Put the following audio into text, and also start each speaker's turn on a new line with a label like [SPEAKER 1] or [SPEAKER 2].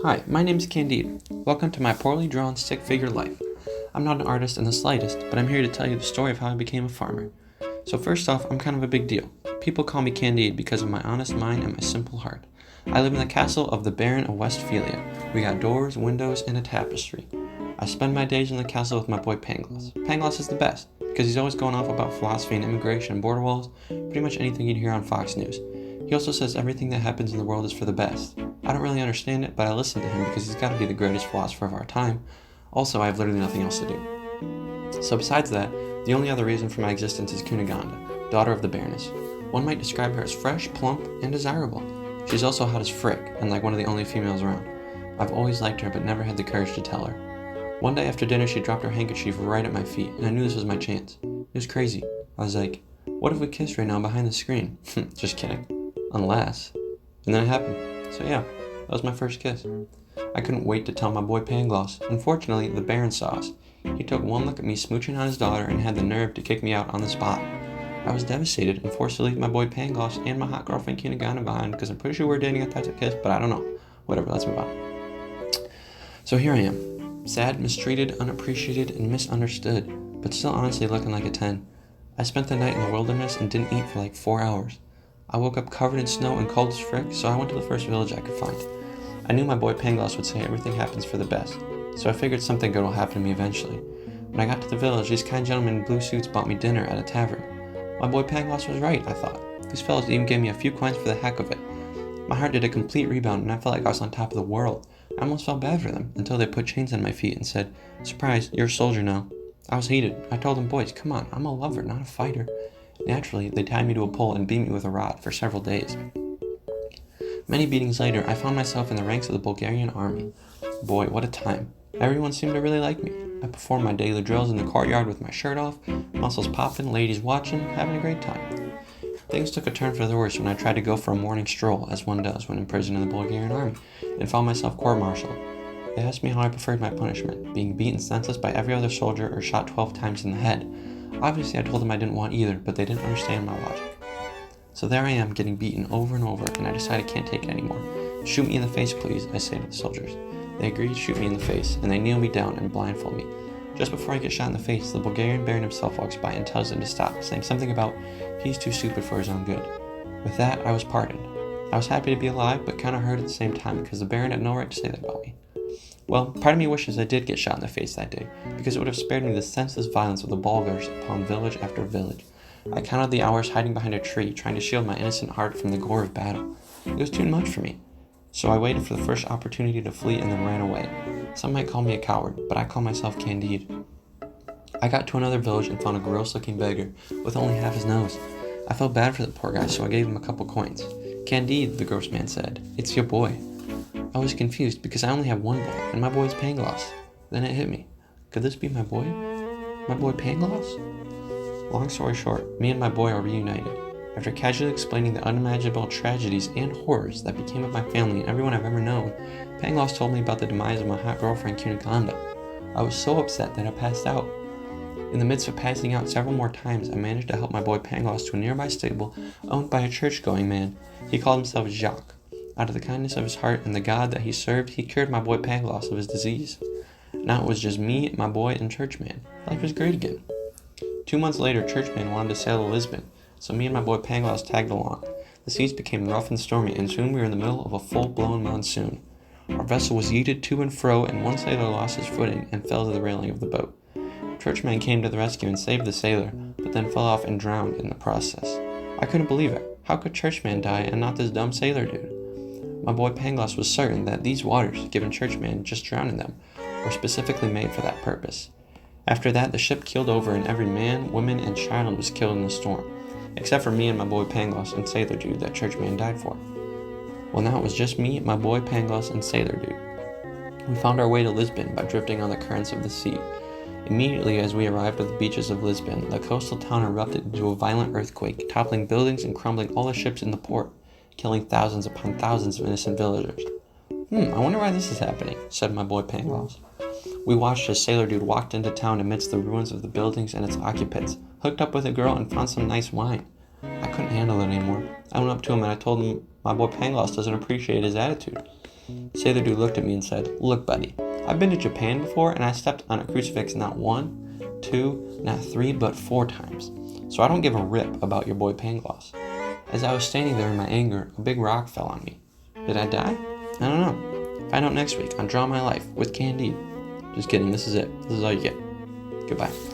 [SPEAKER 1] Hi, my name's Candide. Welcome to my poorly drawn stick figure life. I'm not an artist in the slightest, but I'm here to tell you the story of how I became a farmer. So first off, I'm kind of a big deal. People call me Candide because of my honest mind and my simple heart. I live in the castle of the Baron of Westphalia. We got doors, windows, and a tapestry. I spend my days in the castle with my boy Pangloss. Pangloss is the best, because he's always going off about philosophy and immigration and border walls, pretty much anything you'd hear on Fox News. He also says everything that happens in the world is for the best. I don't really understand it, but I listen to him because he's got to be the greatest philosopher of our time. Also, I have literally nothing else to do. So besides that, the only other reason for my existence is Cunegonde, daughter of the Baroness. One might describe her as fresh, plump, and desirable. She's also hot as frick, and like one of the only females around. I've always liked her, but never had the courage to tell her. One day after dinner, she dropped her handkerchief right at my feet, and I knew this was my chance. It was crazy. I was like, what if we kissed right now behind the screen? Just kidding. Unless. And then it happened. So yeah, that was my first kiss. I couldn't wait to tell my boy Pangloss. Unfortunately, the Baron saw us. He took one look at me smooching on his daughter and had the nerve to kick me out on the spot. I was devastated and forced to leave my boy Pangloss and my hot girlfriend Cunegonde behind because I'm pretty sure we're dating a type of kiss, but I don't know. Whatever, let's move on. So here I am. Sad, mistreated, unappreciated, and misunderstood, but still honestly looking like a 10. I spent the night in the wilderness and didn't eat for like 4 hours. I woke up covered in snow and cold as frick, so I went to the first village I could find. I knew my boy Pangloss would say everything happens for the best, so I figured something good will happen to me eventually. When I got to the village, these kind gentlemen in blue suits bought me dinner at a tavern. My boy Pangloss was right, I thought. These fellows even gave me a few coins for the heck of it. My heart did a complete rebound and I felt like I was on top of the world. I almost felt bad for them, until they put chains on my feet and said, "Surprise, you're a soldier now." I was heated. I told them, "Boys, come on, I'm a lover, not a fighter." Naturally, they tied me to a pole and beat me with a rod for several days. Many beatings later, I found myself in the ranks of the Bulgarian army. Boy, what a time. Everyone seemed to really like me. I performed my daily drills in the courtyard with my shirt off, muscles popping, ladies watching, having a great time. Things took a turn for the worse when I tried to go for a morning stroll, as one does when imprisoned in the Bulgarian army, and found myself court-martialed. They asked me how I preferred my punishment, being beaten senseless by every other soldier or shot 12 times in the head. Obviously, I told them I didn't want either, but they didn't understand my logic. So there I am, getting beaten over and over, and I decide I can't take it anymore. "Shoot me in the face, please," I say to the soldiers. They agree to shoot me in the face, and they kneel me down and blindfold me. Just before I get shot in the face, the Bulgarian Baron himself walks by and tells them to stop, saying something about he's too stupid for his own good. With that, I was pardoned. I was happy to be alive, but kind of hurt at the same time, because the Baron had no right to say that about me. Well, part of me wishes I did get shot in the face that day, because it would have spared me the senseless violence of the Bulgars upon village after village. I counted the hours hiding behind a tree, trying to shield my innocent heart from the gore of battle. It was too much for me. So I waited for the first opportunity to flee and then ran away. Some might call me a coward, but I call myself Candide. I got to another village and found a gross-looking beggar with only half his nose. I felt bad for the poor guy, so I gave him a couple coins. "Candide," the gross man said, "it's your boy." I was confused because I only have one boy, and my boy is Pangloss. Then it hit me. Could this be my boy? My boy Pangloss? Long story short, me and my boy are reunited. After casually explaining the unimaginable tragedies and horrors that became of my family and everyone I've ever known, Pangloss told me about the demise of my hot girlfriend Cunegonde. I was so upset that I passed out. In the midst of passing out several more times, I managed to help my boy Pangloss to a nearby stable owned by a church-going man. He called himself Jacques. Out of the kindness of his heart and the God that he served, he cured my boy Pangloss of his disease. Now it was just me, my boy, and Churchman. Life was great again. 2 months later, Churchman wanted to sail to Lisbon, so me and my boy Pangloss tagged along. The seas became rough and stormy, and soon we were in the middle of a full-blown monsoon. Our vessel was yeeted to and fro, and one sailor lost his footing and fell to the railing of the boat. Churchman came to the rescue and saved the sailor, but then fell off and drowned in the process. I couldn't believe it. How could Churchman die and not this dumb sailor dude? My boy Pangloss was certain that these waters, given Churchman just drowned in them, were specifically made for that purpose. After that, the ship keeled over and every man, woman, and child was killed in the storm, except for me and my boy Pangloss and Sailor Dude that Churchman died for. Well, now it was just me, my boy Pangloss, and Sailor Dude. We found our way to Lisbon by drifting on the currents of the sea. Immediately as we arrived at the beaches of Lisbon, the coastal town erupted into a violent earthquake, toppling buildings and crumbling all the ships in the port, killing thousands upon thousands of innocent villagers. I wonder why this is happening," said my boy Pangloss. We watched as Sailor Dude walked into town amidst the ruins of the buildings and its occupants, hooked up with a girl and found some nice wine. I couldn't handle it anymore. I went up to him and I told him my boy Pangloss doesn't appreciate his attitude. Sailor Dude looked at me and said, "Look, buddy, I've been to Japan before and I stepped on a crucifix not 1, 2, not 3, but 4 times. So I don't give a rip about your boy Pangloss." As I was standing there in my anger, a big rock fell on me. Did I die? I don't know. Find out next week on Draw My Life with Candide. Just kidding, this is it. This is all you get. Goodbye.